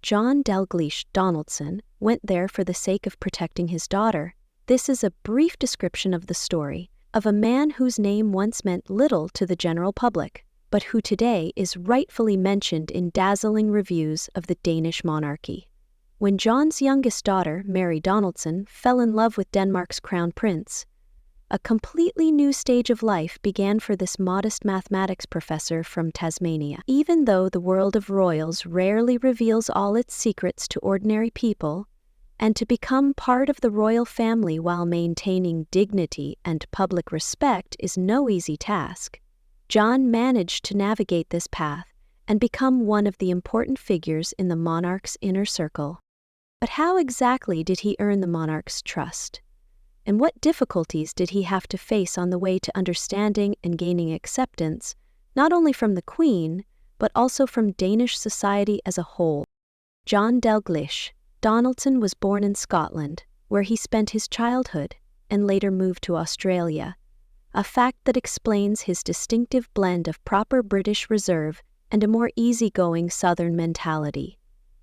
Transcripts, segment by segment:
John Delglish Donaldson went there for the sake of protecting his daughter. This is a brief description of the story of a man whose name once meant little to the general public, but who today is rightfully mentioned in dazzling reviews of the Danish monarchy. When John's youngest daughter, Mary Donaldson, fell in love with Denmark's Crown Prince, a completely new stage of life began for this modest mathematics professor from Tasmania. Even though the world of royals rarely reveals all its secrets to ordinary people, and to become part of the royal family while maintaining dignity and public respect is no easy task, John managed to navigate this path and become one of the important figures in the monarch's inner circle. But how exactly did he earn the monarch's trust? And what difficulties did he have to face on the way to understanding and gaining acceptance, not only from the Queen, but also from Danish society as a whole? John Delglish Donaldson was born in Scotland, where he spent his childhood and later moved to Australia, a fact that explains his distinctive blend of proper British reserve and a more easygoing Southern mentality.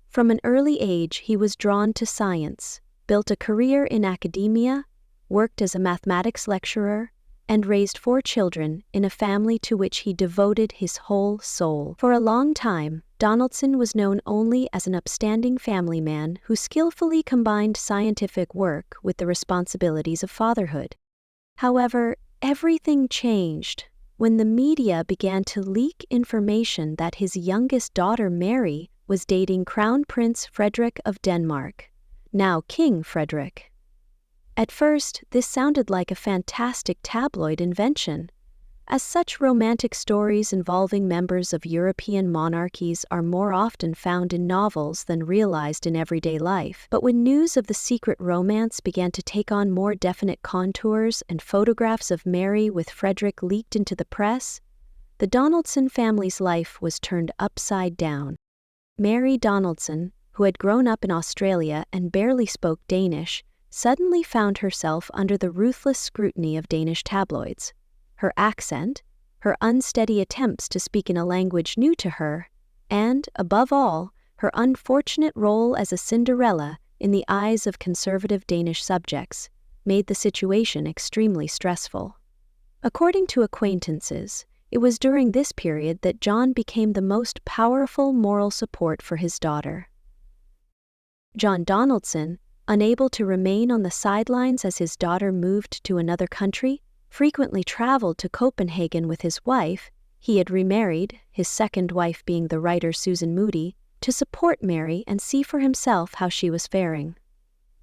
From an early age, he was drawn to science, built a career in academia, worked as a mathematics lecturer, and raised 4 children in a family to which he devoted his whole soul. For a long time, Donaldson was known only as an upstanding family man who skillfully combined scientific work with the responsibilities of fatherhood. However, everything changed when the media began to leak information that his youngest daughter Mary was dating Crown Prince Frederik of Denmark, now King Frederik. At first, this sounded like a fantastic tabloid invention, as such romantic stories involving members of European monarchies are more often found in novels than realized in everyday life. But when news of the secret romance began to take on more definite contours and photographs of Mary with Frederik leaked into the press, the Donaldson family's life was turned upside down. Mary Donaldson, who had grown up in Australia and barely spoke Danish, suddenly found herself under the ruthless scrutiny of Danish tabloids. Her accent, her unsteady attempts to speak in a language new to her, and, above all, her unfortunate role as a Cinderella in the eyes of conservative Danish subjects, made the situation extremely stressful. According to acquaintances, it was during this period that John became the most powerful moral support for his daughter. John Donaldson, unable to remain on the sidelines as his daughter moved to another country, frequently traveled to Copenhagen with his wife. He had remarried, his second wife being the writer Susan Moody, to support Mary and see for himself how she was faring.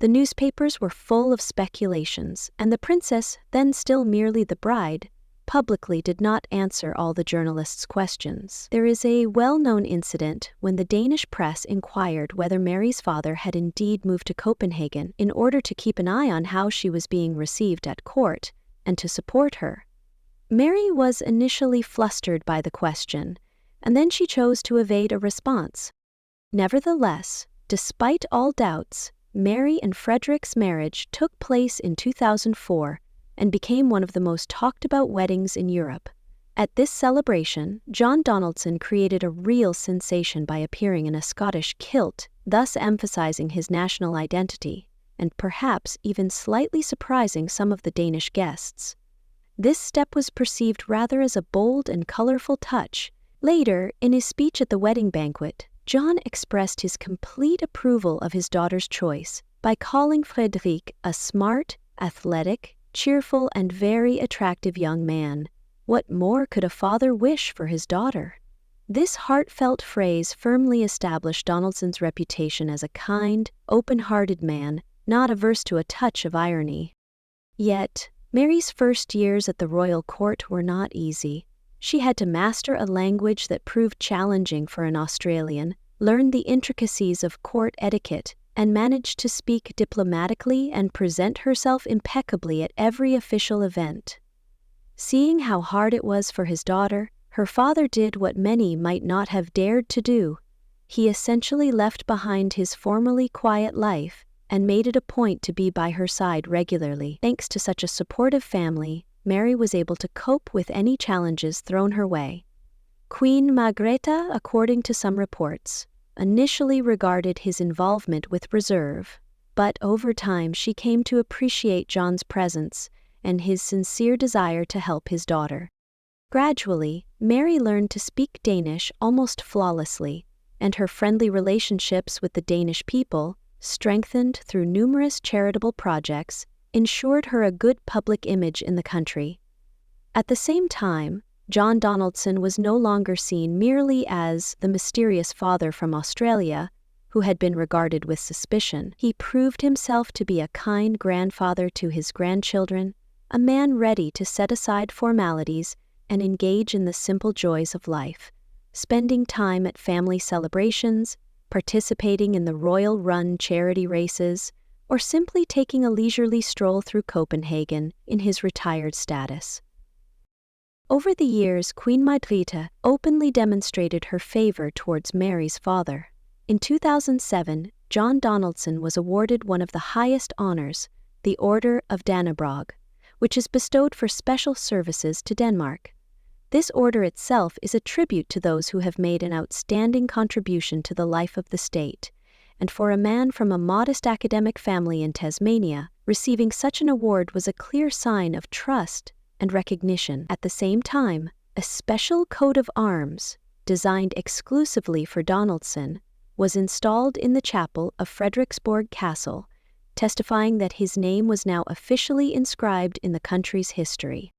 The newspapers were full of speculations, and the princess, then still merely the bride, publicly did not answer all the journalists' questions. There is a well-known incident when the Danish press inquired whether Mary's father had indeed moved to Copenhagen in order to keep an eye on how she was being received at court and to support her. Mary was initially flustered by the question, and then she chose to evade a response. Nevertheless, despite all doubts, Mary and Frederik's marriage took place in 2004 and became one of the most talked-about weddings in Europe. At this celebration, John Donaldson created a real sensation by appearing in a Scottish kilt, thus emphasizing his national identity, and perhaps even slightly surprising some of the Danish guests. This step was perceived rather as a bold and colorful touch. Later, in his speech at the wedding banquet, John expressed his complete approval of his daughter's choice by calling Frederik a smart, athletic, cheerful, and very attractive young man. What more could a father wish for his daughter? This heartfelt phrase firmly established Donaldson's reputation as a kind, open-hearted man, not averse to a touch of irony. Yet, Mary's first years at the royal court were not easy. She had to master a language that proved challenging for an Australian, learn the intricacies of court etiquette, and managed to speak diplomatically and present herself impeccably at every official event. Seeing how hard it was for his daughter, her father did what many might not have dared to do. He essentially left behind his formerly quiet life and made it a point to be by her side regularly. Thanks to such a supportive family, Mary was able to cope with any challenges thrown her way. Queen Margrethe, according to some reports, initially regarded his involvement with reserve, but over time she came to appreciate John's presence and his sincere desire to help his daughter. Gradually, Mary learned to speak Danish almost flawlessly, and her friendly relationships with the Danish people, strengthened through numerous charitable projects, ensured her a good public image in the country. At the same time, John Donaldson was no longer seen merely as the mysterious father from Australia, who had been regarded with suspicion. He proved himself to be a kind grandfather to his grandchildren, a man ready to set aside formalities and engage in the simple joys of life, spending time at family celebrations, participating in the royal-run charity races, or simply taking a leisurely stroll through Copenhagen in his retired status. Over the years, Queen Margrethe openly demonstrated her favor towards Mary's father. In 2007, John Donaldson was awarded one of the highest honors, the Order of Dannebrog, which is bestowed for special services to Denmark. This order itself is a tribute to those who have made an outstanding contribution to the life of the state, and for a man from a modest academic family in Tasmania, receiving such an award was a clear sign of trust and recognition. At the same time, a special coat of arms, designed exclusively for Donaldson, was installed in the chapel of Frederiksborg Castle, testifying that his name was now officially inscribed in the country's history.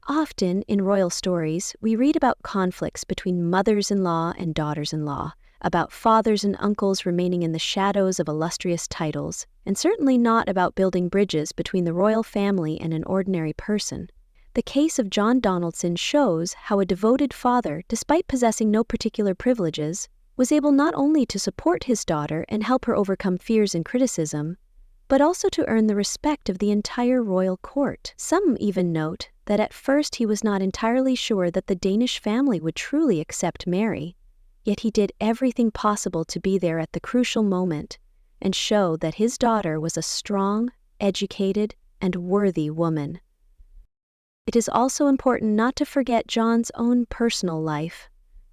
Often in royal stories, we read about conflicts between mothers-in-law and daughters-in-law, about fathers and uncles remaining in the shadows of illustrious titles, and certainly not about building bridges between the royal family and an ordinary person. The case of John Donaldson shows how a devoted father, despite possessing no particular privileges, was able not only to support his daughter and help her overcome fears and criticism, but also to earn the respect of the entire royal court. Some even note that at first he was not entirely sure that the Danish family would truly accept Mary, yet he did everything possible to be there at the crucial moment and show that his daughter was a strong, educated, and worthy woman. It is also important not to forget John's own personal life.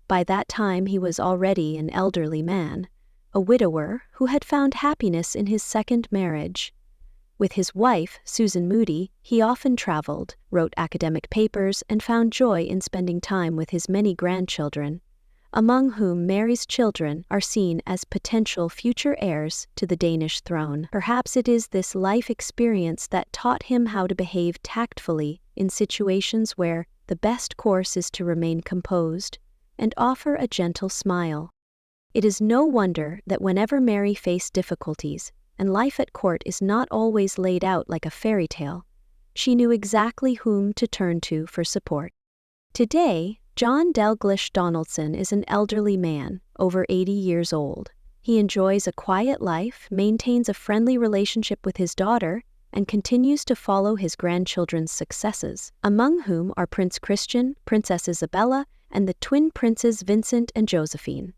By that time he was already an elderly man, a widower who had found happiness in his second marriage. With his wife, Susan Moody, he often traveled, wrote academic papers, and found joy in spending time with his many grandchildren, among whom Mary's children are seen as potential future heirs to the Danish throne. Perhaps it is this life experience that taught him how to behave tactfully in situations where the best course is to remain composed and offer a gentle smile. It is no wonder that whenever Mary faced difficulties, and life at court is not always laid out like a fairy tale, she knew exactly whom to turn to for support. Today, John Delglish Donaldson is an elderly man, over 80 years old. He enjoys a quiet life, maintains a friendly relationship with his daughter, and continues to follow his grandchildren's successes, among whom are Prince Christian, Princess Isabella, and the twin princes Vincent and Josephine.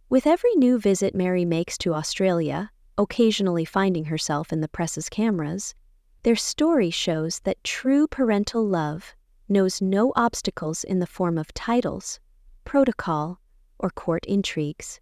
With every new visit Mary makes to Australia, occasionally finding herself in the press's cameras, their story shows that true parental love knows no obstacles in the form of titles, protocol, or court intrigues.